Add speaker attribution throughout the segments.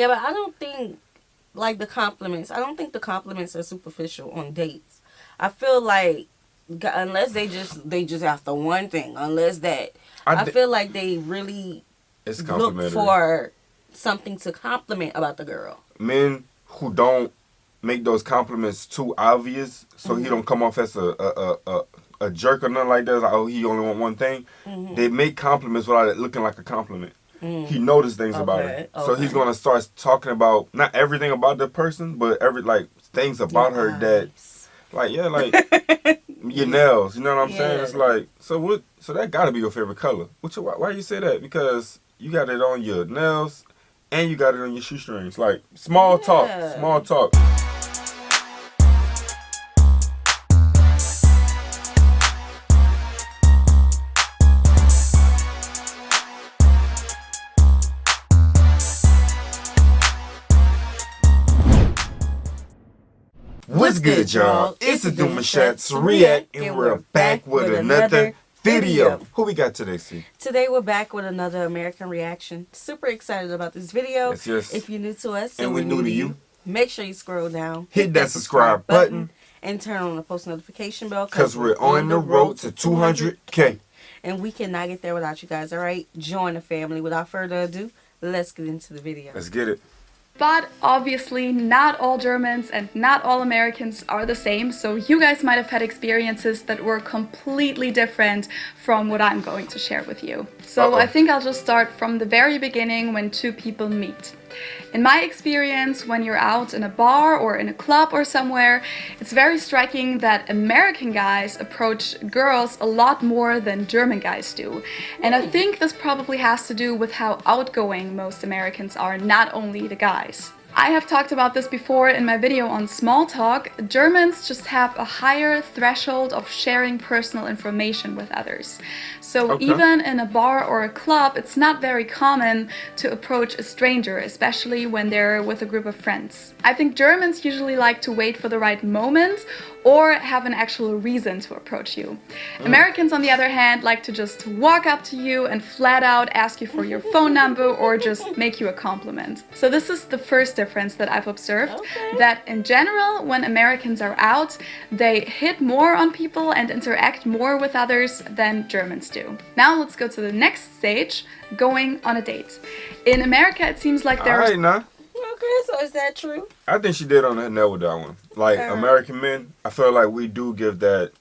Speaker 1: Yeah, but I don't think like the compliments. I don't think the compliments are superficial on dates. I feel like unless they just after one thing, unless that, I feel like they really
Speaker 2: it's
Speaker 1: look for something to compliment about the girl.
Speaker 2: Men who don't make those compliments too obvious, so he don't come off as a jerk or nothing like that. Like, oh, he only want one thing. They make compliments without it looking like a compliment. He noticed things about her, so he's gonna start talking about not everything about the person, but things about her that, like your nails. You know what I'm saying? It's like, so what? So that gotta be your favorite color. Why you say that? Because you got it on your nails, and you got it on your shoestrings. Like small talk. What's good, y'all? It's the Demouchet REACT, and we're back with another video. Who we got today, C?
Speaker 1: Today we're back with another American reaction. Super excited about this video.
Speaker 2: Yes.
Speaker 1: If you're new to us
Speaker 2: and we're new to you,
Speaker 1: make sure you scroll down,
Speaker 2: hit that subscribe button,
Speaker 1: and turn on the post notification bell
Speaker 2: because we're on the road to 200K.
Speaker 1: And we cannot get there without you guys, alright? Join the family. Without further ado, let's get into the video.
Speaker 2: Let's get it.
Speaker 3: But obviously not all Germans and not all Americans are the same, so you guys might have had experiences that were completely different from what I'm going to share with you. So I think I'll just start from the very beginning when two people meet. In my experience, when you're out in a bar or in a club or somewhere, it's very striking that American guys approach girls a lot more than German guys do. And I think this probably has to do with how outgoing most Americans are, not only the guys. I have talked about this before in my video on small talk. Germans just have a higher threshold of sharing personal information with others. So even in a bar or a club, it's not very common to approach a stranger, especially when they're with a group of friends. I think Germans usually like to wait for the right moment or have an actual reason to approach you. Americans, on the other hand, like to just walk up to you and flat out ask you for your phone number or just make you a compliment. So this is the first difference that I've observed, that in general, when Americans are out, they hit more on people and interact more with others than Germans do. Now let's go to the next stage, going on a date. In America, it seems like there's...
Speaker 1: Okay, so is that true?
Speaker 2: I think she did on the nail with that one. Like, American men, I feel like we do give that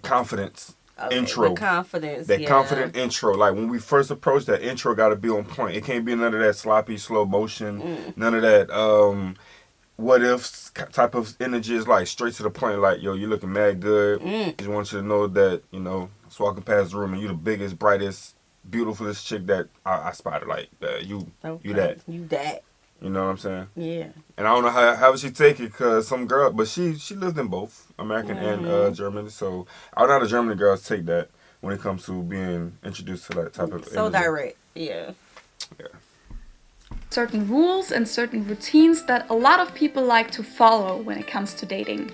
Speaker 2: confidence intro.
Speaker 1: That
Speaker 2: confident intro. Like, when we first approach, that intro got to be on point. It can't be none of that sloppy, slow motion. None of that what if type of energy. Is like straight to the point. Like, yo, you looking mad good. Just want you to know that, you know, I was walking past the room and you the biggest, brightest, beautifulest chick that I spotted. Like, you that.
Speaker 1: You that.
Speaker 2: You know what I'm saying?
Speaker 1: Yeah.
Speaker 2: And I don't know how she take it, because some girl, but she lived in both American and German. So I don't know how the German girls take that when it comes to being introduced to that type of
Speaker 1: so energy. Direct. Yeah.
Speaker 3: Certain rules and certain routines that a lot of people like to follow when it comes to dating.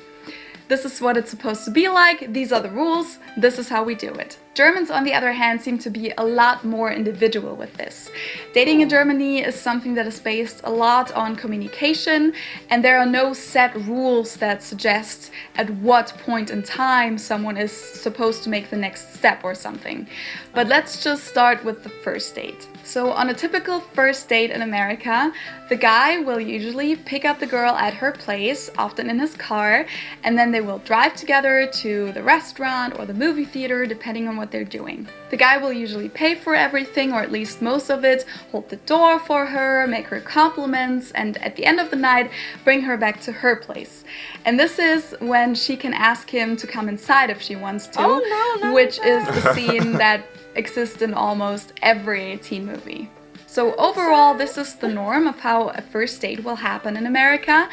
Speaker 3: This is what it's supposed to be like, these are the rules, this is how we do it. Germans, on the other hand, seem to be a lot more individual with this. Dating in Germany is something that is based a lot on communication, and there are no set rules that suggest at what point in time someone is supposed to make the next step or something. But let's just start with the first date. So on a typical first date in America, the guy will usually pick up the girl at her place, often in his car, and then they will drive together to the restaurant or the movie theater, depending on what they're doing. The guy will usually pay for everything, or at least most of it, hold the door for her, make her compliments, and at the end of the night, bring her back to her place. And this is when she can ask him to come inside if she wants to, which is a scene that exists in almost every teen movie. So overall, this is the norm of how a first date will happen in America.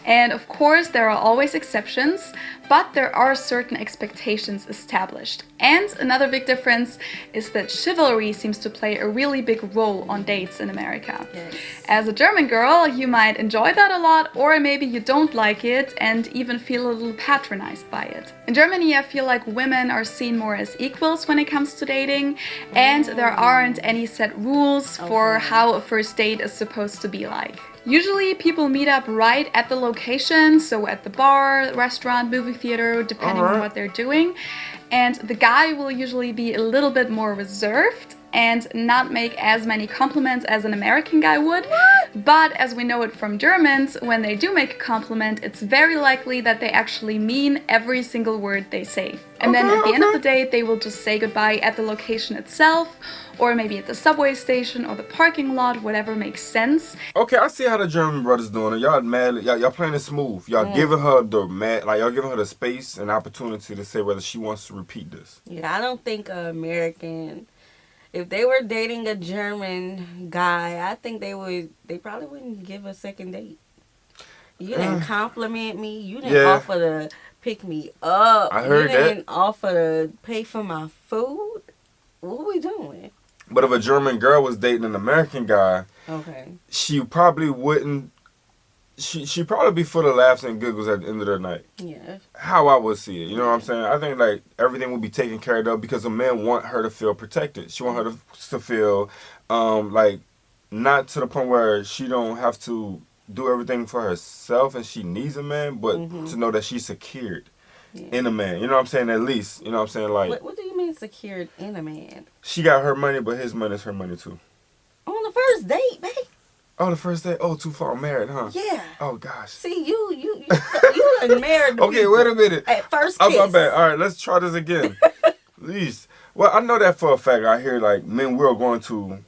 Speaker 3: And of course, there are always exceptions, but there are certain expectations established. And another big difference is that chivalry seems to play a really big role on dates in America.
Speaker 1: Yes.
Speaker 3: As a German girl, you might enjoy that a lot, or maybe you don't like it and even feel a little patronized by it. In Germany, I feel like women are seen more as equals when it comes to dating, and there aren't any set rules for how a first date is supposed to be like. Usually people meet up right at the location, so at the bar, restaurant, movie theater, depending on what they're doing. And the guy will usually be a little bit more reserved and not make as many compliments as an American guy would. But as we know it from Germans, when they do make a compliment, it's very likely that they actually mean every single word they say. And then at the end of the day, they will just say goodbye at the location itself, or maybe at the subway station or the parking lot, whatever makes sense.
Speaker 2: Okay, I see how the German brothers doing it. Y'all mad, y'all playing it smooth. Y'all giving her the y'all giving her the space and opportunity to say whether she wants to repeat this.
Speaker 1: Yeah, I don't think an American, if they were dating a German guy, I think they probably wouldn't give a second date. You didn't compliment me. You didn't offer to pick me up.
Speaker 2: I heard
Speaker 1: you didn't offer to pay for my food. What are we doing?
Speaker 2: But if a German girl was dating an American guy,
Speaker 1: Okay.
Speaker 2: she probably wouldn't. She'd probably be full of laughs and giggles at the end of the night.
Speaker 1: Yeah.
Speaker 2: How I would see it, you know what I'm saying? I think like everything would be taken care of because a man want her to feel protected. She want her to feel like not to the point where she don't have to do everything for herself and she needs a man, but to know that she's secured in a man. You know what I'm saying? At least, you know what I'm saying? Like,
Speaker 1: What do you mean secured in a man?
Speaker 2: she got her money, but his money is her money too.
Speaker 1: On the first date, babe.
Speaker 2: Oh, the first day? Oh, too far married, huh?
Speaker 1: Yeah.
Speaker 2: Oh, gosh.
Speaker 1: See, you done married the
Speaker 2: Okay,
Speaker 1: people
Speaker 2: wait a minute.
Speaker 1: at first
Speaker 2: Oh,
Speaker 1: kiss.
Speaker 2: my bad. All right, let's try this again. Please. Well, I know that for a fact. I hear, like, men, we're going to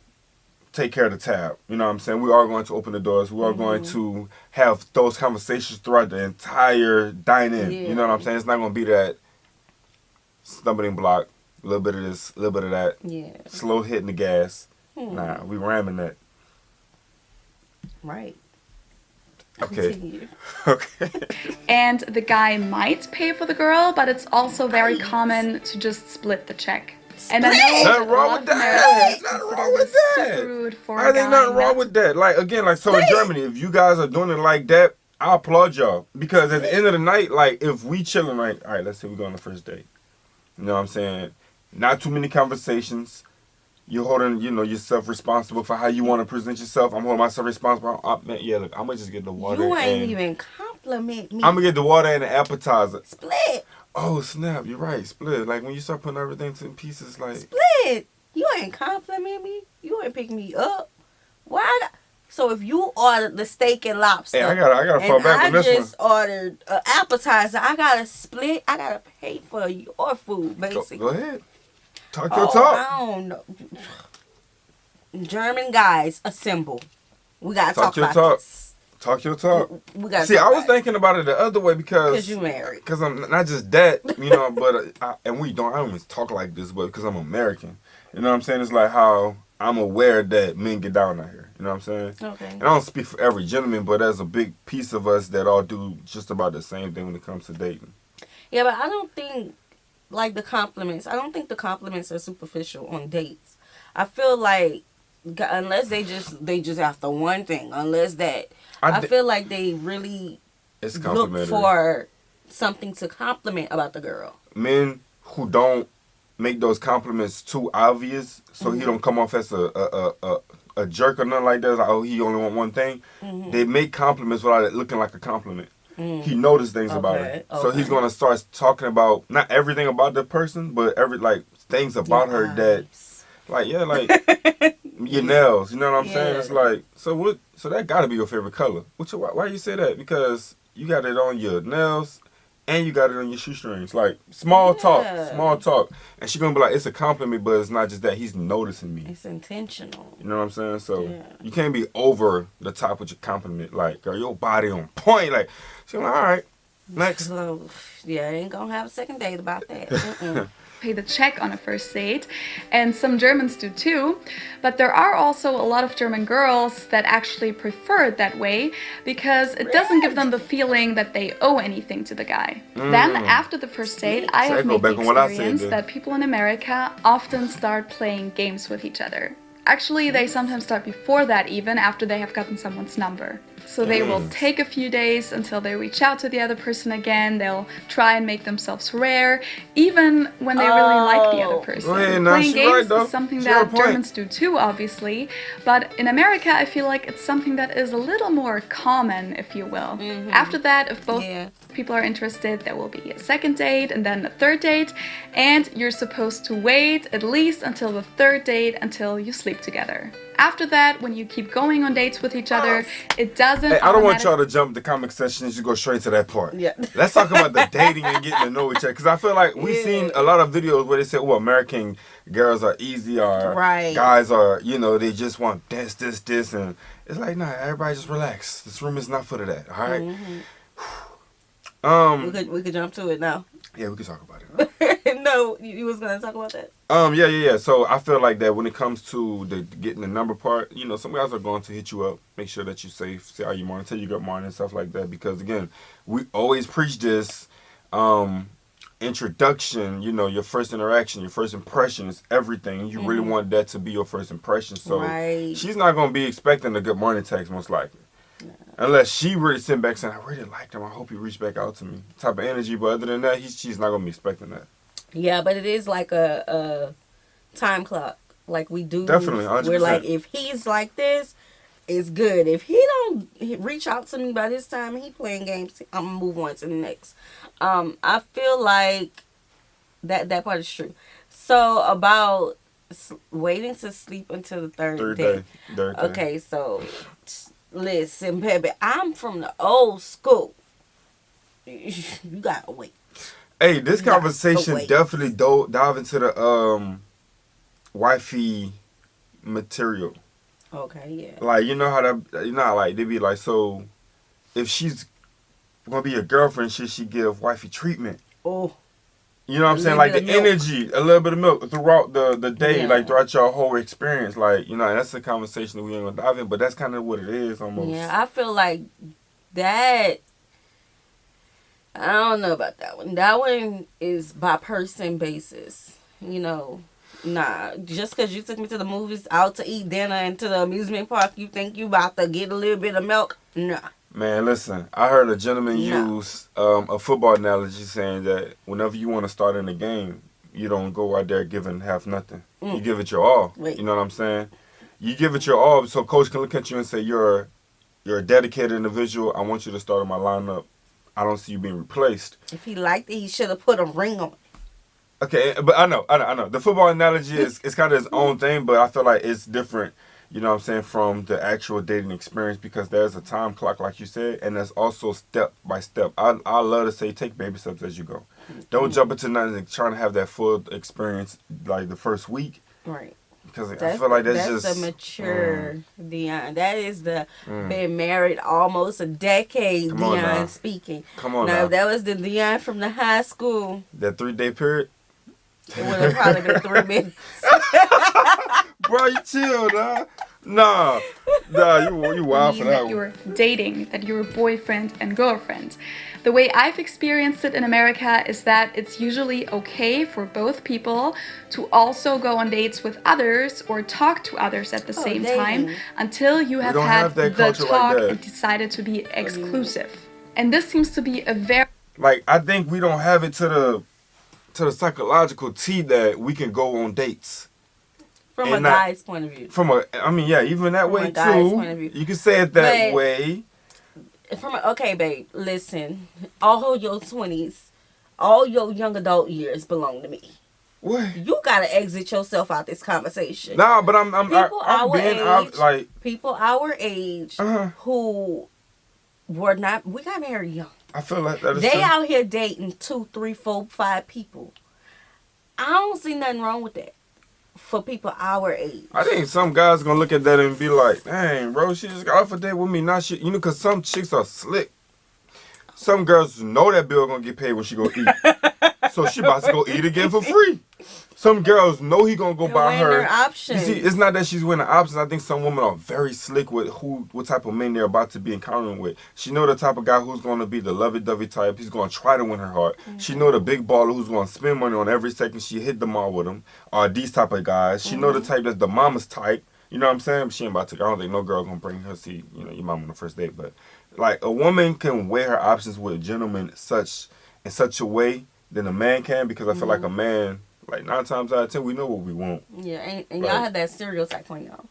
Speaker 2: take care of the tab. You know what I'm saying? We are going to open the doors. We are going to have those conversations throughout the entire dine-in.
Speaker 1: Yeah.
Speaker 2: You know what I'm saying? It's not going to be that stumbling block, a little bit of this, a little bit of that.
Speaker 1: Yeah.
Speaker 2: Slow hitting the gas. Nah, we ramming that.
Speaker 1: Right.
Speaker 2: Okay.
Speaker 1: Continue.
Speaker 2: Okay.
Speaker 3: And the guy might pay for the girl, but it's also very common to just split the check. And I know
Speaker 2: Nothing wrong with that. Nothing wrong with that.
Speaker 3: super rude for
Speaker 2: I
Speaker 3: a
Speaker 2: think
Speaker 3: guy
Speaker 2: nothing wrong
Speaker 3: not
Speaker 2: with that. Like, again, like, so in Germany, if you guys are doing it like that, I applaud y'all. Because at the end of the night, like, if we chilling, like, all right, let's say we go on the first date. You know what I'm saying? Not too many conversations. You're holding, you know, yourself responsible for how you want to present yourself. I'm holding myself responsible. Man, yeah, look, I'm going to just get the water.
Speaker 1: You ain't even compliment me.
Speaker 2: I'm going to get the water and the appetizer.
Speaker 1: Split.
Speaker 2: Oh, snap. You're right. Split. Like, when you start putting everything to pieces, like...
Speaker 1: Split. You ain't compliment me. You ain't pick me up. Why? So if you ordered the steak and lobster,
Speaker 2: Hey, I gotta fall back on this one.
Speaker 1: I just ordered an appetizer, I gotta split. I gotta pay for your food, basically.
Speaker 2: Go ahead. Talk your talk.
Speaker 1: I don't know. German guys, assemble. We gotta
Speaker 2: Talk
Speaker 1: talk
Speaker 2: your
Speaker 1: about
Speaker 2: talk.
Speaker 1: this.
Speaker 2: Talk your talk.
Speaker 1: We gotta
Speaker 2: See,
Speaker 1: talk
Speaker 2: I was
Speaker 1: about it.
Speaker 2: thinking about it the other way because
Speaker 1: you married.
Speaker 2: Because I'm not just that, you know, but I don't even talk like this, but because I'm American, you know what I'm saying? It's like how I'm aware that men get down out here. You know what I'm saying?
Speaker 1: Okay.
Speaker 2: And I don't speak for every gentleman, but there's a big piece of us that all do just about the same thing when it comes to dating.
Speaker 1: Yeah, but I don't think like the compliments. I don't think the compliments are superficial on dates. I feel like unless they just after one thing, unless that, I feel like they really look for something to compliment about the girl.
Speaker 2: Men who don't make those compliments too obvious, so he don't come off as a jerk or nothing like that. Like, oh, he only want one thing. They make compliments without it looking like a compliment. He noticed things about her, so he's gonna start talking about not everything about the person, but things about her that, like your nails. You know what I'm saying? It's like so that gotta be your favorite color. Why you say that? Because you got it on your nails. And you got it on your shoestrings. Like, small talk. And she's going to be like, it's a compliment, but it's not just that. He's noticing me.
Speaker 1: It's intentional.
Speaker 2: You know what I'm saying? So, you can't be over the top with your compliment. Like, girl, your body on point. Like, she's like, all right, next.
Speaker 1: So, yeah, I ain't going to have a second date about that.
Speaker 3: pay the check on a first date, and some Germans do too. But there are also a lot of German girls that actually prefer it that way because it doesn't give them the feeling that they owe anything to the guy. Then, after the first date, I have made the experience that people in America often start playing games with each other. Actually, they sometimes start before that, even after they have gotten someone's number. So they will take a few days until they reach out to the other person again. They'll try and make themselves rare, even when they really like the other person. Playing games is something that Germans do too, obviously. But in America, I feel like it's something that is a little more common, if you will. After that, if both people are interested, there will be a second date and then a third date. And you're supposed to wait at least until the third date until you sleep together. After that, when you keep going on dates with each other, it doesn't.
Speaker 2: Hey, I don't want y'all to jump the comment section and just go straight to that part. Yeah. Let's talk about the dating and getting to know each other. Because I feel like we've seen a lot of videos where they say, well, American girls are easy or guys are, you know, they just want this. And it's like, nah, everybody just relax. This room is not for that. All right?
Speaker 1: We could jump to it now.
Speaker 2: Yeah, we could talk about it.
Speaker 1: No, you was gonna talk about that.
Speaker 2: Yeah. So I feel like that when it comes to the getting the number part, you know, some guys are going to hit you up, make sure that you're safe, say how you morning, tell you good morning and stuff like that. Because again, we always preach this introduction. You know, your first interaction, your first impression is everything. You really want that to be your first impression. So she's not gonna be expecting a good morning text most likely. Unless she really sitting back saying, I really liked him, I hope he reached back out to me. Type of energy, but other than that, she's not going to be expecting that.
Speaker 1: Yeah, but it is like a time clock. Like we do.
Speaker 2: Definitely, 100%.
Speaker 1: We're like, if he's like this, it's good. If he don't reach out to me by this time and he playing games, I'm going to move on to the next. I feel like that part is true. So about waiting to sleep until the third day. Okay, so... Listen, baby, I'm from the old school. You gotta wait.
Speaker 2: Hey, this conversation definitely dive into the wifey material.
Speaker 1: Okay, yeah.
Speaker 2: Like you know how like they be like, so if she's gonna be a girlfriend, should she give wifey treatment?
Speaker 1: Oh.
Speaker 2: You know what I'm saying? Like the energy, a little bit of milk throughout the day, like throughout your whole experience. Like, you know, that's a conversation that we ain't gonna dive in, but that's kind of what it is almost.
Speaker 1: Yeah, I feel like that, I don't know about that one. That one is by person basis. You know, nah, just because you took me to the movies, out to eat dinner, and to the amusement park, you think you about to get a little bit of milk? Nah.
Speaker 2: Man, listen, I heard a gentleman use a football analogy saying that whenever you want to start in a game, you don't go out there giving half nothing. You give it your all. You know what I'm saying? You give it your all so coach can look at you and say, you're a dedicated individual. I want you to start in my lineup. I don't see you being replaced.
Speaker 1: If he liked it, he should have put a ring on it.
Speaker 2: Okay, but I know. The football analogy is kind of its own thing, but I feel like it's different. You know what I'm saying, from the actual dating experience, because there's a time clock, like you said, and there's also step by step. I love to say take baby steps as you go. Don't jump into nothing and trying to have that full experience like the first week.
Speaker 1: Right.
Speaker 2: Because I feel like that's just...
Speaker 1: the mature Dion. That is the been married almost a decade Dion speaking.
Speaker 2: Come on
Speaker 1: now. If that was the Dion from the high school.
Speaker 2: That 3-day period?
Speaker 1: It would have probably been 3 minutes.
Speaker 2: Bro, you chill, dog. Nah, you wild for that one.
Speaker 3: You're dating, that you're boyfriend and girlfriend. The way I've experienced it in America is that it's usually okay for both people to also go on dates with others or talk to others at the same time until you have had the talk and decided to be exclusive. And this seems to be a very...
Speaker 2: Like, I think we don't have it to the psychological T that we can go on dates.
Speaker 1: From a guy's point of view.
Speaker 2: Even that way too. You can say it that way.
Speaker 1: Okay, babe, listen. All your 20s, all your young adult years belong to me.
Speaker 2: What?
Speaker 1: You gotta exit yourself out this conversation.
Speaker 2: Nah, but
Speaker 1: people our age who were not. We got married young.
Speaker 2: I feel like that is
Speaker 1: they
Speaker 2: true.
Speaker 1: out here dating 2, 3, 4, 5 people. I don't see nothing wrong with that. For people our age.
Speaker 2: I think some guys gonna look at that and be like, dang, bro, she just got off a date with me. Not shit. You know, because some chicks are slick. Some girls know that bill gonna get paid when she go eat. So she about to go eat again for free. Some girls know he gonna go buy her.
Speaker 1: Their options.
Speaker 2: You see, it's not that she's winning options. I think some women are very slick with what type of men they're about to be encountering with. She know the type of guy who's gonna be the lovey-dovey type. He's gonna try to win her heart. She know the big baller who's gonna spend money on every second she hit the mall with him. Or these type of guys. She know the type that's the mama's type. You know what I'm saying? She ain't about to. I don't think no girl gonna bring her see your mom on the first date. But like a woman can weigh her options with a gentleman in such a way than a man can, because I feel like a man, like 9 times out of 10, we know what we want.
Speaker 1: Yeah, and y'all have that stereotype on y'all.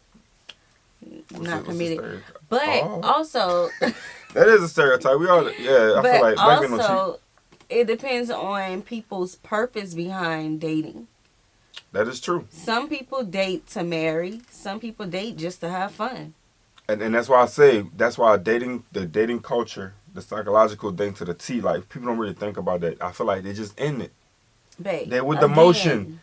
Speaker 1: Not committed. But also
Speaker 2: that is a stereotype. We all I feel like black men don't cheat.
Speaker 1: It depends on people's purpose behind dating.
Speaker 2: That is true.
Speaker 1: Some people date to marry. Some people date just to have fun.
Speaker 2: And that's why I say, that's why the dating culture, the psychological thing to the T, like people don't really think about that. I feel like they're just in it.
Speaker 1: Babe,
Speaker 2: they're with the motion.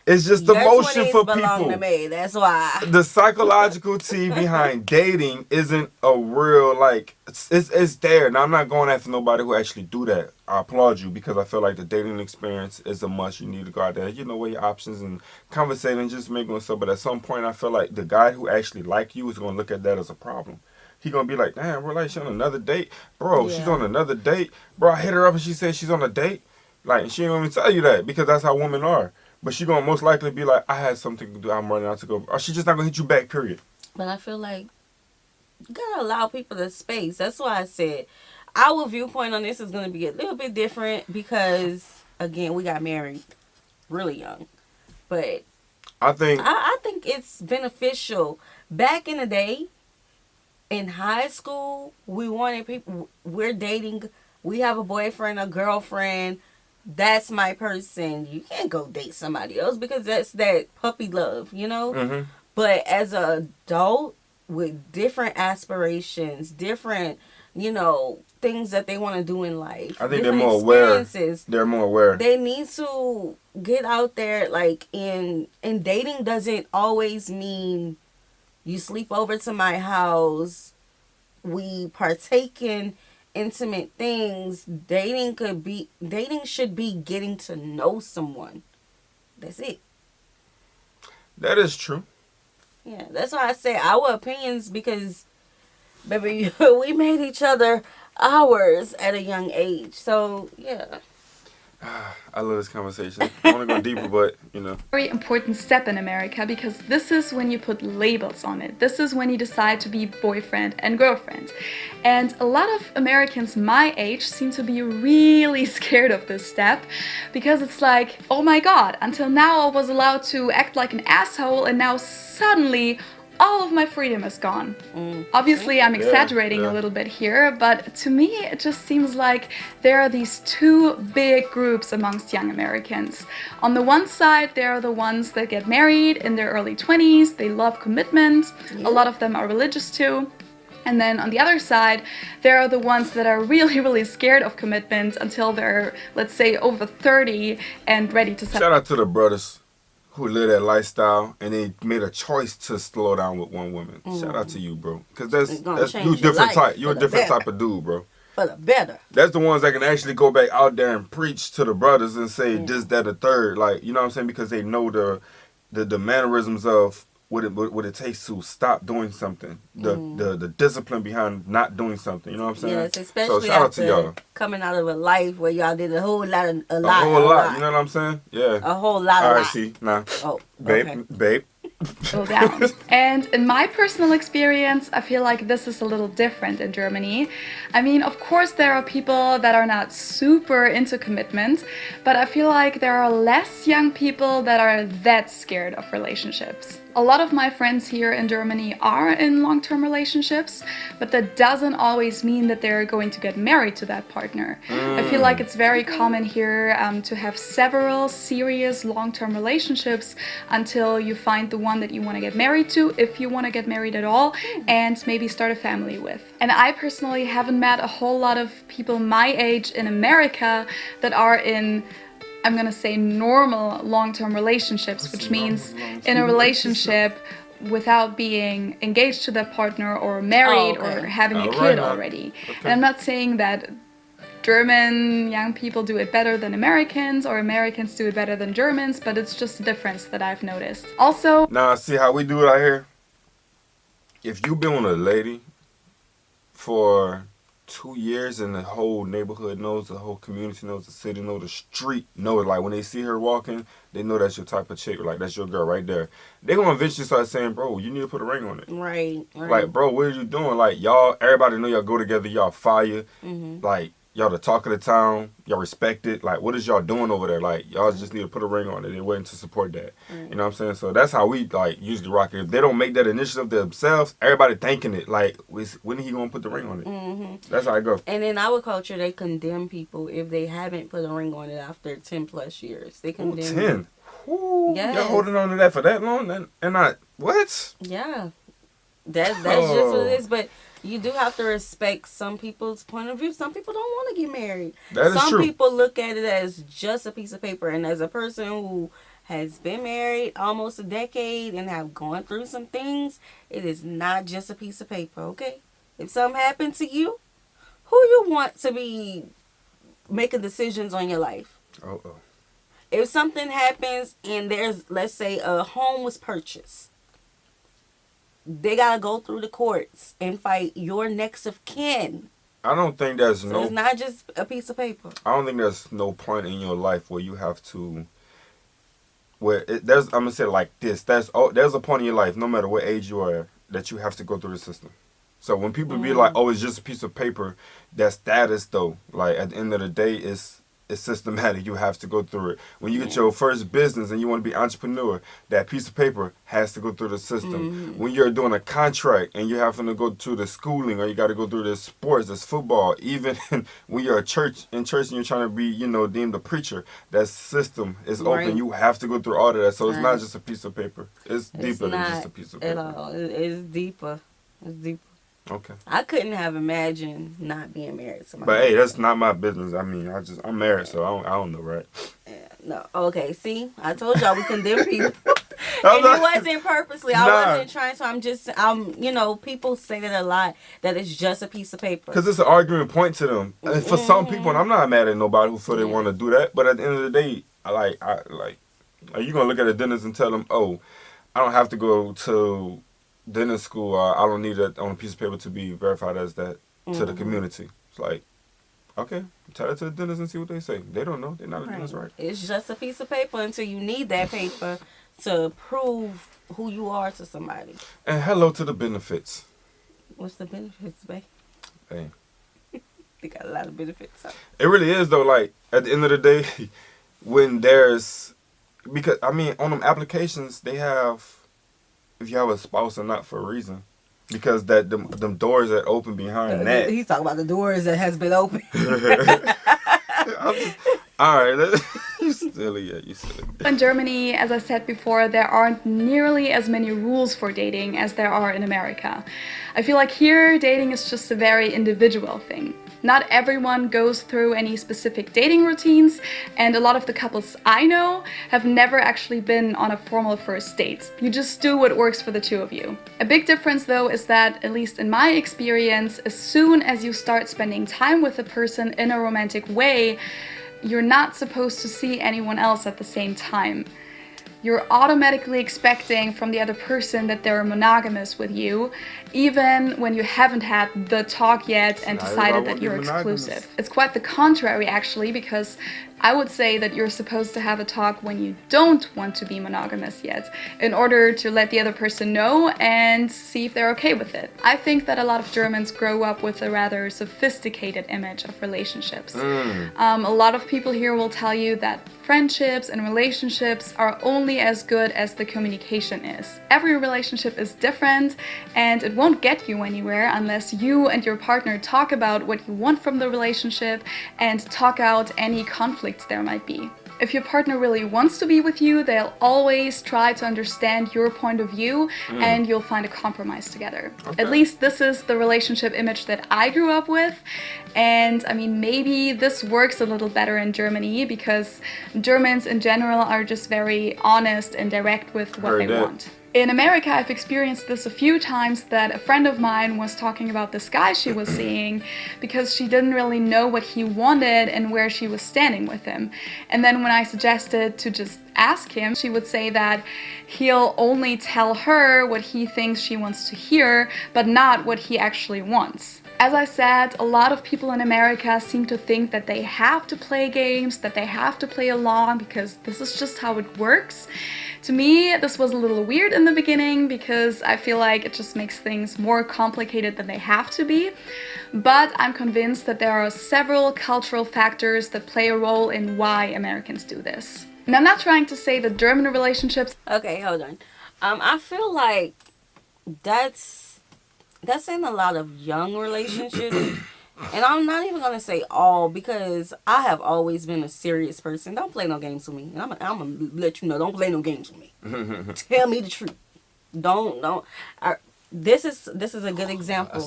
Speaker 2: It's just the motion for people.
Speaker 1: To me. That's why.
Speaker 2: The psychological T behind dating isn't a real, like, it's there. Now, I'm not going after nobody who actually do that. I applaud you, because I feel like the dating experience is a must. You need to go out there, weigh your options and conversate and just make stuff. But at some point, I feel like the guy who actually like you is going to look at that as a problem. He going to be like, damn, we're like, she's on another date. Bro, she's on another date. Bro, I hit her up and she said she's on a date. Like, she ain't going to tell you that, because that's how women are. But she gonna most likely be like, I had something to do, I'm running out to go. Or she just not gonna hit you back, period.
Speaker 1: But I feel like you gotta allow people the space. That's why I said our viewpoint on this is gonna be a little bit different, because again, we got married really young. But I think it's beneficial. Back in the day, in high school, we wanted people, we're dating, we have a boyfriend, a girlfriend. That's my person. You can't go date somebody else, because that's that puppy love, Mm-hmm. But as an adult with different aspirations, different, things that they want to do in life.
Speaker 2: I think they're more aware. They're more aware.
Speaker 1: They need to get out there, like, and dating doesn't always mean you sleep over to my house, we partake in intimate things. Dating should be getting to know someone. That's it.
Speaker 2: That is true.
Speaker 1: Yeah, that's why I say our opinions, because baby, we made each other ours at a young age. So yeah.
Speaker 2: I love this conversation. I want to go deeper, but
Speaker 3: Very important step in America, because this is when you put labels on it. This is when you decide to be boyfriend and girlfriend. And a lot of Americans my age seem to be really scared of this step, because it's like, oh my god, until now I was allowed to act like an asshole, and now suddenly all of my freedom is gone. Obviously, I'm exaggerating a little bit here, but to me, it just seems like there are these two big groups amongst young Americans. On the one side, there are the ones that get married in their early 20s. They love commitment. A lot of them are religious too. And then on the other side, there are the ones that are really, really scared of commitment until they're, let's say, over 30 and ready to settle.
Speaker 2: Shout out to the brothers who live that lifestyle and they made a choice to slow down with one woman. Shout out to you, bro. Because that's you different type. You're a different type of dude, bro.
Speaker 1: For the better.
Speaker 2: That's the ones that can actually go back out there and preach to the brothers and say this, that, the third. Like, you know what I'm saying? Because they know the mannerisms of what it takes to stop doing something. The discipline behind not doing something. You know what I'm saying?
Speaker 1: Yes, especially
Speaker 2: so shout out to y'all.
Speaker 1: Coming out of a life where y'all did a whole lot.
Speaker 2: A whole lot. You know what I'm saying? Yeah.
Speaker 1: A whole lot.
Speaker 2: All right, see. Nah.
Speaker 1: Oh,
Speaker 2: babe.
Speaker 3: Go down. And in my personal experience, I feel like this is a little different in Germany. I mean, of course, there are people that are not super into commitment, but I feel like there are less young people that are that scared of relationships. A lot of my friends here in Germany are in long-term relationships, but that doesn't always mean that they're going to get married to that partner. I feel like it's very common here to have several serious long-term relationships until you find the one that you want to get married to, if you want to get married at all, and maybe start a family with. And I personally haven't met a whole lot of people my age in America that are in, I'm gonna say, normal long-term relationships, which means in a relationship without being engaged to that partner or married or having a kid already. Okay. And I'm not saying that German young people do it better than Americans, or Americans do it better than Germans, but it's just a difference that I've noticed. Also,
Speaker 2: now see how we do it out here? If you've been with a lady for 2 years and the whole neighborhood knows, the whole community knows, the city knows, the street knows, like when they see her walking, they know that's your type of chick, like that's your girl right there. They're gonna eventually start saying, bro, you need to put a ring on it.
Speaker 1: Right.
Speaker 2: Like, bro, what are you doing? Like, y'all, everybody know y'all go together, y'all fire. Like, y'all the talk of the town, y'all respect it. Like, what is y'all doing over there? Like, y'all just need to put a ring on it and waiting to support that. You know what I'm saying? So that's how we, like, usually rock it. If they don't make that initiative themselves, everybody thinking it. Like, when he gonna put the ring on it? That's how it goes.
Speaker 1: And in our culture, they condemn people if they haven't put a ring on it after 10 plus years. They condemn
Speaker 2: 10? Ooh,
Speaker 1: Yes.
Speaker 2: y'all holding on to that for that long? And not, what?
Speaker 1: Yeah. That's just what it is. But you do have to respect some people's point of view. Some people don't want to get married.
Speaker 2: That is
Speaker 1: some
Speaker 2: true.
Speaker 1: people look at it as just a piece of paper. And as a person who has been married almost a decade and have gone through some things, it is not just a piece of paper, okay? If something happened to you, who you want to be making decisions on your life?
Speaker 2: Uh-oh.
Speaker 1: If something happens and there's, let's say, a home was purchased, they gotta go through the courts and fight your next of kin.
Speaker 2: I don't think there's
Speaker 1: So it's not just a piece of paper.
Speaker 2: I don't think there's no point in your life where you have to. I'm gonna say it like this. There's a point in your life, no matter what age you are, that you have to go through the system. So when people be like, "Oh, it's just a piece of paper," that's status though. Like at the end of the day, it's systematic. You have to go through it. When you get your first business and you want to be an entrepreneur, that piece of paper has to go through the system. When you're doing a contract and you're having to go to the schooling, or you got to go through the sports, this football, even when you're in church and you're trying to be, deemed a preacher, that system is open. You have to go through all of that. So it's not just a piece of paper. It's deeper than just a piece of paper.
Speaker 1: At all. It's deeper. It's deeper.
Speaker 2: Okay.
Speaker 1: I couldn't have imagined not being married to somebody.
Speaker 2: But hey, that's not my business. I mean, I'm married, so I don't know, right?
Speaker 1: Yeah, no. Okay, see? I told y'all we condemn people. And it wasn't purposely. I wasn't trying to. People say that a lot, that it's just a piece of paper.
Speaker 2: Because it's an argument point to them. And for some people, and I'm not mad at nobody who feel they want to do that, but at the end of the day, are you going to look at a dentist and tell them, oh, I don't have to go to dentist school, I don't need it on a piece of paper to be verified as that to the community. It's like, okay, tell it to the dentist and see what they say. They don't know. They're not a dentist, right?
Speaker 1: It's just a piece of paper until you need that paper to prove who you are to somebody.
Speaker 2: And hello to the benefits.
Speaker 1: What's the benefits, babe?
Speaker 2: Hey.
Speaker 1: They got a lot of benefits. Huh?
Speaker 2: It really is, though. Like, at the end of the day, when because, I mean, on them applications, they have, if you have a spouse or not, for a reason. Because them doors that open behind that.
Speaker 1: He's talking about the doors that has been open.
Speaker 2: Alright, you silly.
Speaker 3: In Germany, as I said before, there aren't nearly as many rules for dating as there are in America. I feel like here, dating is just a very individual thing. Not everyone goes through any specific dating routines, and a lot of the couples I know have never actually been on a formal first date. You just do what works for the two of you. A big difference though is that, at least in my experience, as soon as you start spending time with a person in a romantic way, you're not supposed to see anyone else at the same time. You're automatically expecting from the other person that they're monogamous with you, even when you haven't had the talk yet and decided that you're exclusive. It's quite the contrary, actually, because I would say that you're supposed to have a talk when you don't want to be monogamous yet, in order to let the other person know and see if they're okay with it. I think that a lot of Germans grow up with a rather sophisticated image of relationships. A lot of people here will tell you that friendships and relationships are only as good as the communication is. Every relationship is different, and it won't get you anywhere unless you and your partner talk about what you want from the relationship and talk out any conflicts there might be. If your partner really wants to be with you, they'll always try to understand your point of view and you'll find a compromise together. Okay. At least this is the relationship image that I grew up with. And I mean, maybe this works a little better in Germany because Germans in general are just very honest and direct with what they want. In America, I've experienced this a few times, that a friend of mine was talking about this guy she was seeing because she didn't really know what he wanted and where she was standing with him. And then when I suggested to just ask him, she would say that he'll only tell her what he thinks she wants to hear, but not what he actually wants. As I said, a lot of people in America seem to think that they have to play games, that they have to play along because this is just how it works. To me, this was a little weird in the beginning because I feel like it just makes things more complicated than they have to be. But I'm convinced that there are several cultural factors that play a role in why Americans do this. And I'm not trying to say that German relationships...
Speaker 1: Okay, hold on. I feel like that's in a lot of young relationships. And I'm not even going to say all, because I have always been a serious person. Don't play no games with me. And I'm going to let you know, don't play no games with me. Tell me the truth. This is a good example.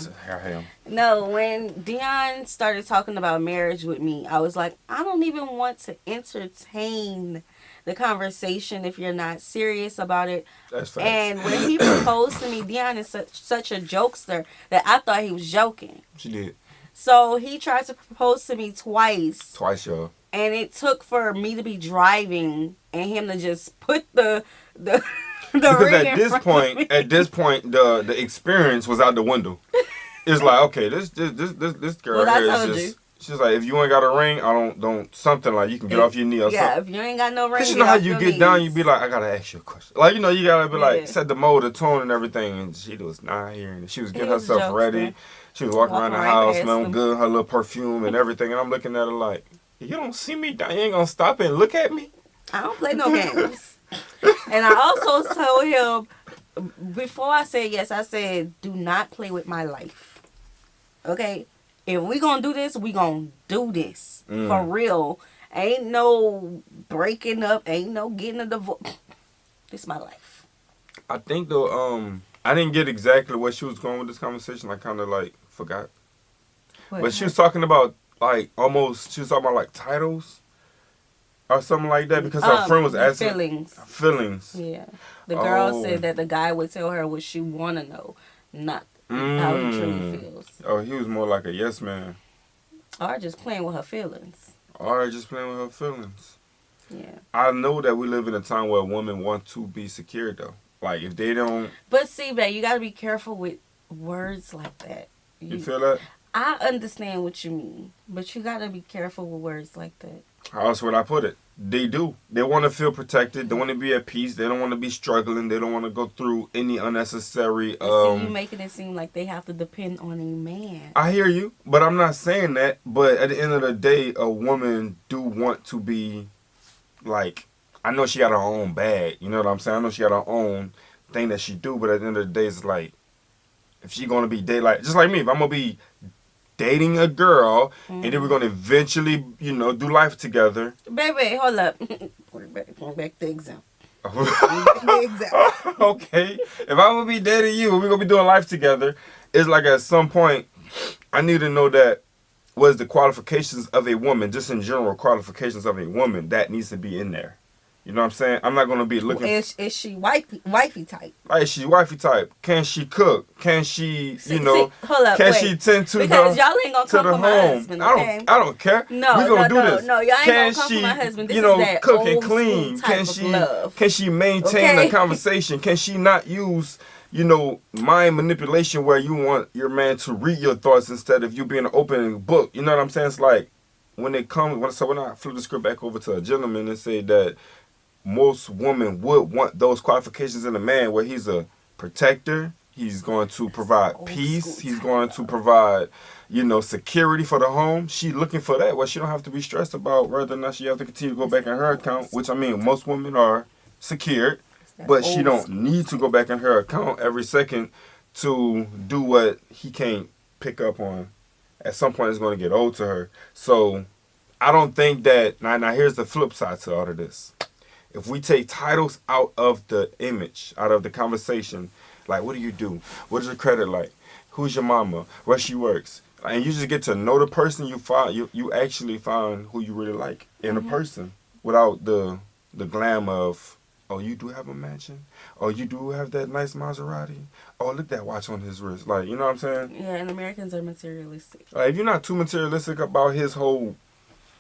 Speaker 1: No, when Dion started talking about marriage with me, I was like, I don't even want to entertain the conversation if you're not serious about it.
Speaker 2: That's facts.
Speaker 1: And when he proposed to me, Dion is such a jokester that I thought he was joking.
Speaker 2: She did.
Speaker 1: So he tried to propose to me twice.
Speaker 2: Twice, y'all.
Speaker 1: And it took for me to be driving and him to just put the
Speaker 2: because
Speaker 1: ring
Speaker 2: at this point, the experience was out the window. It's like, okay, this girl here is just. She's like, if you ain't got a ring, I don't something like you can get off your knee or something.
Speaker 1: Yeah, if you ain't got no ring,
Speaker 2: because you know how you get down, you be like, I gotta ask you a question. Like, you know, you gotta be like, set the mode, the tone, and everything. And she was not hearing. She was getting herself ready. She was walking around the house, smelling good, her little perfume and everything. And I'm looking at her like, you don't see me down, you ain't gonna stop and look at me.
Speaker 1: I don't play no games. And I also told him, before I said yes, I said, do not play with my life. Okay? If we gonna do this, we gonna do this. For real. Ain't no breaking up. Ain't no getting a divorce. This is my life.
Speaker 2: I think though, I didn't get exactly where she was going with this conversation. I kind of like forgot. But she was talking about like she was talking about like titles or something like that, because her friend was asking feelings.
Speaker 1: Yeah. The girl said that the guy would tell her what she want to know, not how he truly feels.
Speaker 2: Oh, he was more like a yes man.
Speaker 1: Or just playing with her feelings. Yeah.
Speaker 2: I know that we live in a time where women want to be secure though. Like if they don't.
Speaker 1: But see, babe, you gotta be careful with words like that.
Speaker 2: You feel that?
Speaker 1: I understand what you mean, but you gotta be careful with words like that.
Speaker 2: How else would I put it? They do. They want to feel protected. They want to be at peace. They don't want to be struggling. They don't want to go through any unnecessary.
Speaker 1: See, you making it seem like they have to depend on a man.
Speaker 2: I hear you, but I'm not saying that. But at the end of the day, a woman do want to be, like, I know she got her own bag. You know what I'm saying? I know she got her own thing that she do. But at the end of the day, it's like, if she gonna be just like me, if I'm gonna be dating a girl, and then we're gonna eventually, do life together.
Speaker 1: Baby, hold up. Going back to the example.
Speaker 2: Okay. If I'm gonna be dating you, we're gonna be doing life together. It's like at some point, I need to know that was the qualifications of a woman, just in general qualifications of a woman, that needs to be in there. You know what I'm saying? I'm not going to be looking...
Speaker 1: Is she wifey type?
Speaker 2: Like, is she wifey type? Can she cook? Can she,
Speaker 1: hold up,
Speaker 2: can she tend to
Speaker 1: because y'all ain't going to come for my husband, okay?
Speaker 2: I don't care.
Speaker 1: No,
Speaker 2: we gonna do this.
Speaker 1: No, y'all ain't going to come for my husband. This is that
Speaker 2: cook
Speaker 1: old
Speaker 2: and clean?
Speaker 1: Type of love.
Speaker 2: Can she maintain a conversation? Can she not use... mind manipulation where you want your man to read your thoughts instead of you being an open book. You know what I'm saying? It's like when I flip the script back over to a gentleman and say that most women would want those qualifications in a man, where he's a protector, he's going to provide peace, he's going to provide, security for the home. She looking for that, where she don't have to be stressed about whether or not she have to continue to go back in her account, which I mean most women are secured. But she don't need to go back in her account every second to do what he can't pick up on. At some point, it's going to get old to her. So I don't think that... Now here's the flip side to all of this. If we take titles out of the image, out of the conversation, like, what do you do? What is your credit like? Who's your mama? Where she works? And you just get to know the person, you actually find who you really like in a person without the glam of Oh, you do have a mansion? Oh, you do have that nice Maserati? Oh, look that watch on his wrist. Like, you know what I'm saying?
Speaker 1: Yeah, and Americans are materialistic.
Speaker 2: Like, if you're not too materialistic about his whole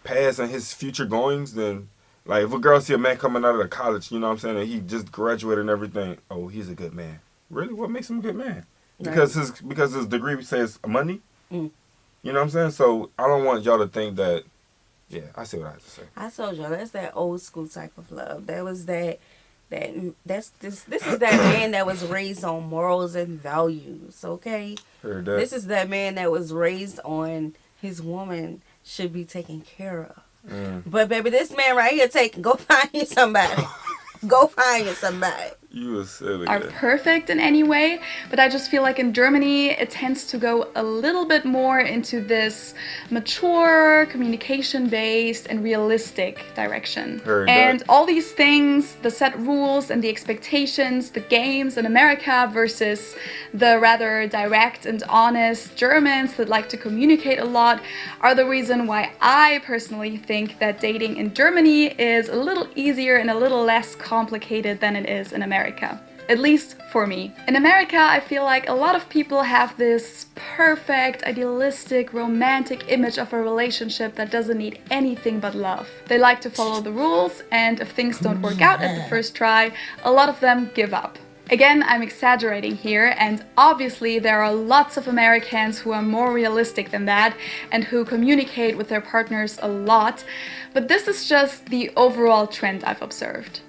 Speaker 2: past and his future goings, then, like, if a girl see a man coming out of the college, you know what I'm saying, and he just graduated and everything, oh, he's a good man. Really? What makes him a good man? Because his degree says money?
Speaker 1: Mm.
Speaker 2: You know what I'm saying? So, I don't want y'all to think that, yeah, I see what I have to say.
Speaker 1: I told y'all, that's that old school type of love. That was this is that man that was raised on morals and values, okay?
Speaker 2: Heard that.
Speaker 1: This is that man that was raised on his woman should be taken care of. But baby, this man right here, go find you somebody. Go find you somebody.
Speaker 2: You a silly
Speaker 3: Are
Speaker 2: guy.
Speaker 3: perfect in any way, but I just feel like in Germany it tends to go a little bit more into this mature, communication-based and realistic direction.
Speaker 2: Heard
Speaker 3: and
Speaker 2: that.
Speaker 3: all these things, the set rules and the expectations, the games in America versus the rather direct and honest Germans that like to communicate a lot, are the reason why I personally think that dating in Germany is a little easier and a little less complicated than it is in America. At least for me. In America, I feel like a lot of people have this perfect, idealistic, romantic image of a relationship that doesn't need anything but love. They like to follow the rules, and if things don't work out at the first try, a lot of them give up. Again, I'm exaggerating here, and obviously there are lots of Americans who are more realistic than that and who communicate with their partners a lot, but this is just the overall trend I've observed.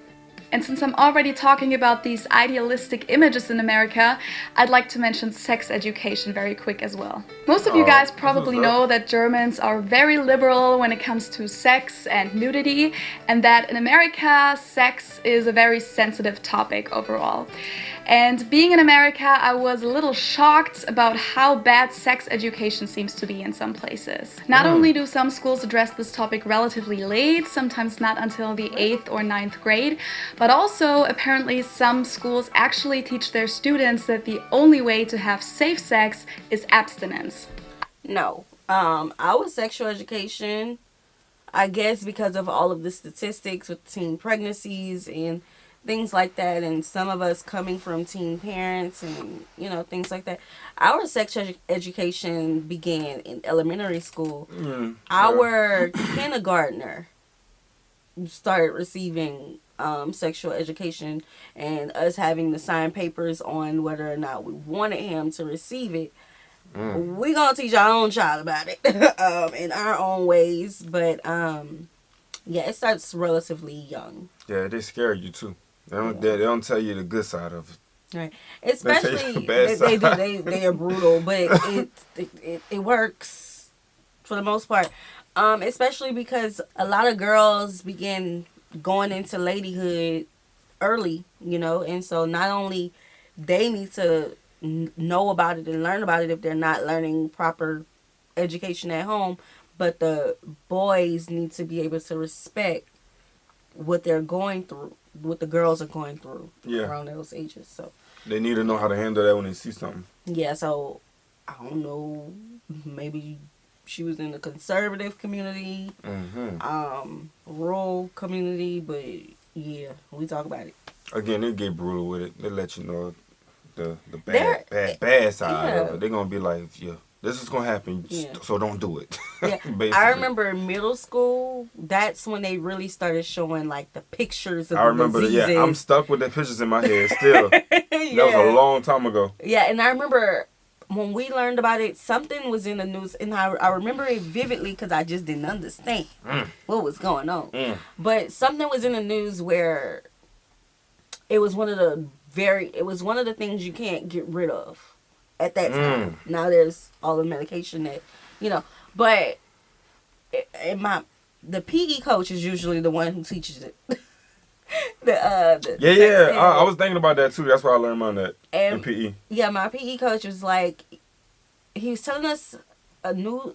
Speaker 3: And since I'm already talking about these idealistic images in America, I'd like to mention sex education very quick as well. Most of you guys probably know that Germans are very liberal when it comes to sex and nudity, and that in America, sex is a very sensitive topic overall. And being in America, I was a little shocked about how bad sex education seems to be in some places. Not only do some schools address this topic relatively late, sometimes not until the 8th or 9th grade, but also apparently some schools actually teach their students that the only way to have safe sex is abstinence.
Speaker 1: No. Our sexual education, I guess because of all of the statistics with teen pregnancies and things like that, and some of us coming from teen parents and, you know, things like that. Our sex education began in elementary school. Our kindergartner started receiving sexual education, and us having to sign papers on whether or not we wanted him to receive it. We gonna teach our own child about it in our own ways, but yeah, it starts relatively young.
Speaker 2: Yeah, they scare you too. They don't tell you the good side of it.
Speaker 1: Right, especially they are brutal, but it works for the most part. Especially because a lot of girls begin going into ladyhood early, you know, and so not only they need to know about it and learn about it if they're not learning proper education at home, but the boys need to be able to respect what they're going through, what the girls are going through around those ages. So
Speaker 2: they need to know how to handle that when they see something.
Speaker 1: Yeah, so I don't know, maybe she was in the conservative community, rural community, but yeah, we talk about it. Again,
Speaker 2: they get brutal with it. They let you know the bad side of it. They're gonna be like, yeah, this is gonna happen, so don't do it.
Speaker 1: Yeah, I remember middle school. That's when they really started showing like the pictures of the diseases.
Speaker 2: I'm stuck with the pictures in my head still. That was a long time ago.
Speaker 1: Yeah, and I remember when we learned about it, something was in the news, and I remember it vividly because I just didn't understand what was going on. But something was in the news where it was one of the things you can't get rid of at that time. Now there's all the medication that, you know, but the PE coach is usually the one who teaches it.
Speaker 2: I was thinking about that too. That's why I learned about that in PE.
Speaker 1: Yeah, my PE coach was like, he was telling us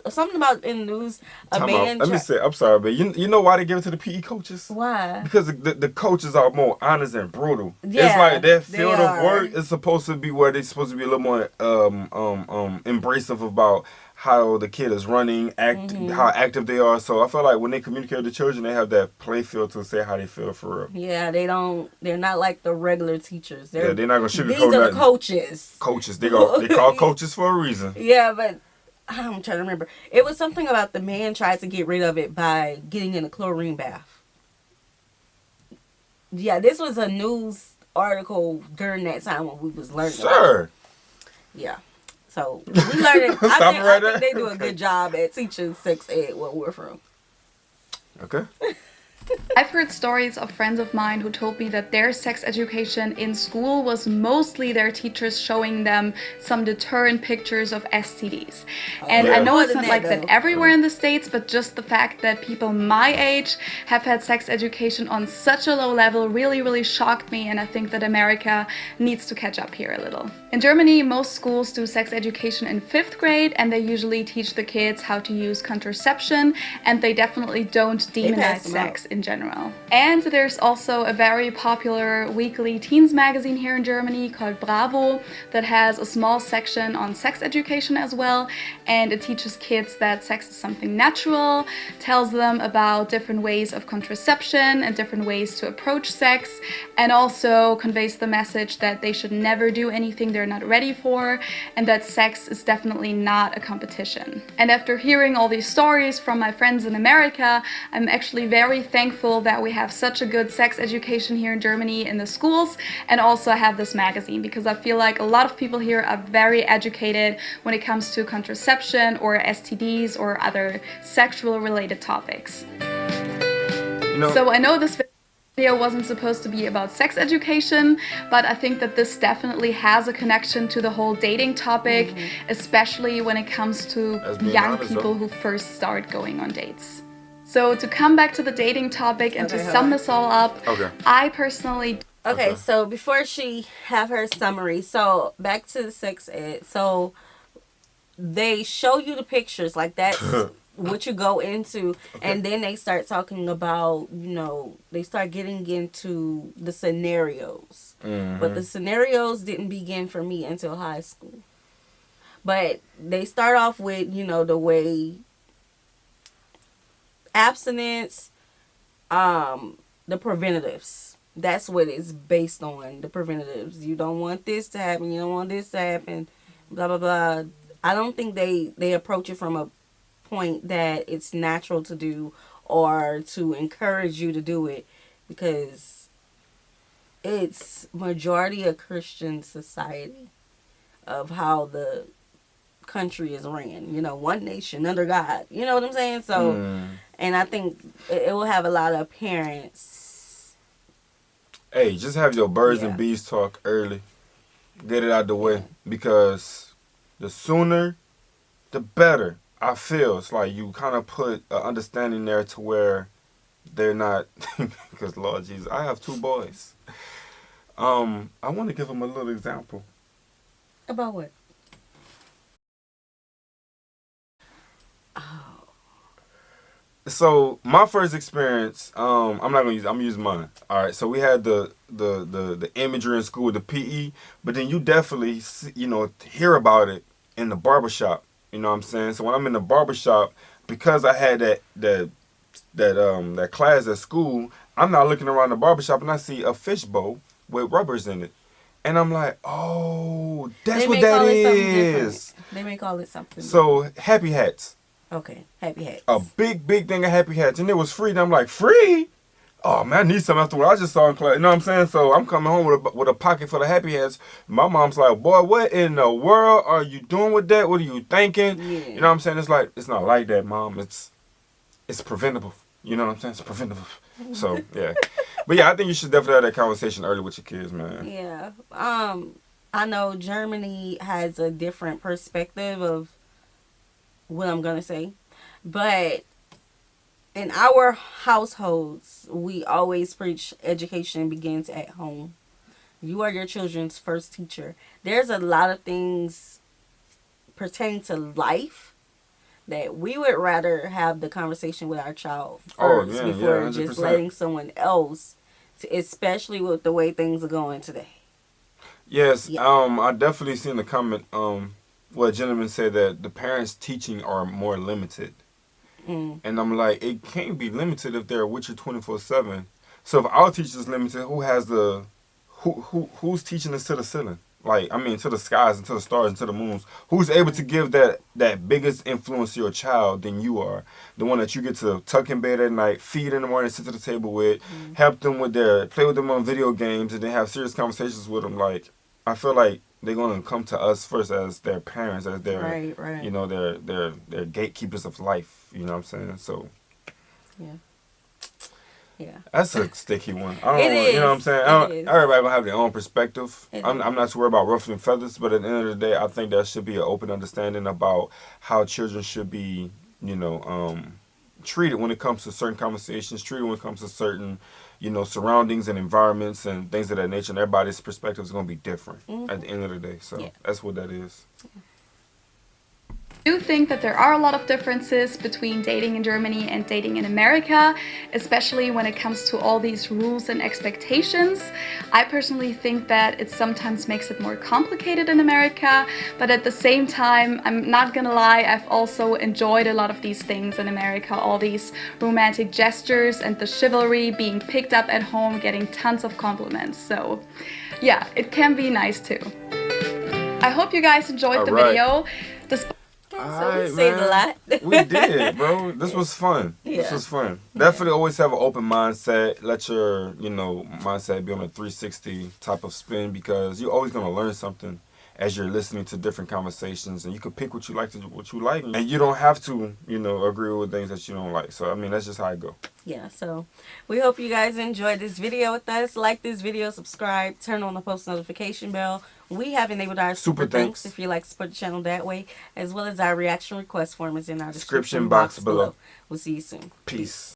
Speaker 1: something about in the news.
Speaker 2: Let me say, I'm sorry, but you know why they give it to the PE coaches?
Speaker 1: Why?
Speaker 2: Because the coaches are more honest and brutal. Yeah, it's like that field of work is supposed to be where they're supposed to be a little more embracive about how the kid is running, how active they are. So I feel like when they communicate with the children, they have that play field to say how they feel for real.
Speaker 1: Yeah, they're not like the regular teachers.
Speaker 2: They're not gonna sugarcoat
Speaker 1: These are the coaches.
Speaker 2: Coaches, they call coaches for a reason.
Speaker 1: Yeah, but I'm trying to remember. It was something about the man tried to get rid of it by getting in a chlorine bath. Yeah, this was a news article during that time when we was learning.
Speaker 2: Sure.
Speaker 1: Yeah. So we learned. I think they do a good job at teaching sex ed where we're from.
Speaker 2: Okay.
Speaker 3: I've heard stories of friends of mine who told me that their sex education in school was mostly their teachers showing them some deterrent pictures of STDs. And I know it's not like that everywhere in the States, but just the fact that people my age have had sex education on such a low level really, really shocked me, and I think that America needs to catch up here a little. In Germany, most schools do sex education in 5th grade, and they usually teach the kids how to use contraception, and they definitely don't demonize sex in general. And there's also a very popular weekly teens magazine here in Germany called Bravo that has a small section on sex education as well, and it teaches kids that sex is something natural, tells them about different ways of contraception and different ways to approach sex, and also conveys the message that they should never do anything they're not ready for, and that sex is definitely not a competition. And after hearing all these stories from my friends in America, I'm actually very thankful that we have such a good sex education here in Germany in the schools, and also have this magazine, because I feel like a lot of people here are very educated when it comes to contraception or STDs or other sexual related topics. So I know this video wasn't supposed to be about sex education, but I think that this definitely has a connection to the whole dating topic, especially when it comes to young people who first start going on dates. So to come back to the dating topic and to sum this all up, I personally...
Speaker 1: Okay, so before she have her summary, so back to the sex ed. So they show you the pictures, like that's what you go into, and then they start talking about, they start getting into the scenarios. But the scenarios didn't begin for me until high school. But they start off with, the way abstinence, the preventatives. That's what it's based on, the preventatives. You don't want this to happen, you don't want this to happen, blah, blah, blah. I don't think they approach it from a point that it's natural to do or to encourage you to do it, because it's majority a Christian society of how the country is ran. One nation under God. You know what I'm saying? So, and I think it will have a lot of parents.
Speaker 2: Hey, just have your birds and bees talk early. Get it out the way, because the sooner, the better. I feel it's like you kind of put an understanding there to where they're not, because Lord Jesus, I have 2 boys. I want to give them a little example.
Speaker 1: About what?
Speaker 2: So my first experience, I'm using mine. All right, so we had the imagery in school, the PE, but then you definitely hear about it in the barbershop. You know what I'm saying? So when I'm in the barbershop, because I had that class at school, I'm not looking around the barbershop and I see a fishbowl with rubbers in it. And I'm like, oh, that's what that is.
Speaker 1: They may call it something.
Speaker 2: So happy hats.
Speaker 1: Okay, happy hats.
Speaker 2: A big thing of happy hats. And it was free. And I'm like, free? Oh, man, I need something after what I just saw in class. You know what I'm saying? So I'm coming home with a pocket full of happy hats. My mom's like, boy, what in the world are you doing with that? What are you thinking? Yeah. You know what I'm saying? It's like, it's not like that, Mom. It's preventable. You know what I'm saying? It's preventable. So, yeah. But, yeah, I think you should definitely have that conversation early with your kids, man.
Speaker 1: Yeah. I know Germany has a different perspective of what I'm going to say. But in our households, we always preach education begins at home. You are your children's first teacher. There's a lot of things pertaining to life that we would rather have the conversation with our child first before just letting someone else, especially with the way things are going today.
Speaker 2: Yes, I definitely seen the comment a gentleman said that the parents' teaching are more limited. And I'm like, it can't be limited if they're with you 24/7. So if our teacher's limited, who's teaching us to the ceiling? Like, I mean, to the skies and to the stars and to the moons. Who's able to give that biggest influence to your child than you are? The one that you get to tuck in bed at night, feed in the morning, sit to the table with, help them with play with them on video games, and then have serious conversations with them. Like, I feel like they're gonna come to us first as their parents, as their,
Speaker 1: right.
Speaker 2: you know, their gatekeepers of life. You know what I'm saying? So,
Speaker 1: yeah,
Speaker 2: that's a sticky one. I don't
Speaker 1: It is.
Speaker 2: You know what I'm saying? Everybody will have their own perspective. I'm not too worried about ruffling feathers, but at the end of the day, I think there should be an open understanding about how children should be, you know, treated when it comes to certain conversations, treated when it comes to certain, you know, surroundings and environments and things of that nature. And everybody's perspective is going to be different at the end of the day. So that's what that is.
Speaker 3: I do think that there are a lot of differences between dating in Germany and dating in America, especially when it comes to all these rules and expectations. I personally think that it sometimes makes it more complicated in America, but at the same time, I'm not gonna lie, I've also enjoyed a lot of these things in America, all these romantic gestures and the chivalry, being picked up at home, getting tons of compliments. So yeah, it can be nice too. I hope you guys enjoyed the video.
Speaker 1: So we saved a lot.
Speaker 2: We did, bro. This was fun. This was fun. Definitely always have an open mindset. Let your, you know, mindset be on a 360 type of spin, because you're always going to learn something as you're listening to different conversations, and you can pick what you like, and you don't have to, you know, agree with things that you don't like. So, I mean, that's just how I go.
Speaker 1: Yeah, so we hope you guys enjoyed this video with us. Like this video, subscribe, turn on the post notification bell. We have enabled our super thanks if you like to support the channel that way, as well as our reaction request form is in our description box below. We'll see you soon.
Speaker 2: Peace.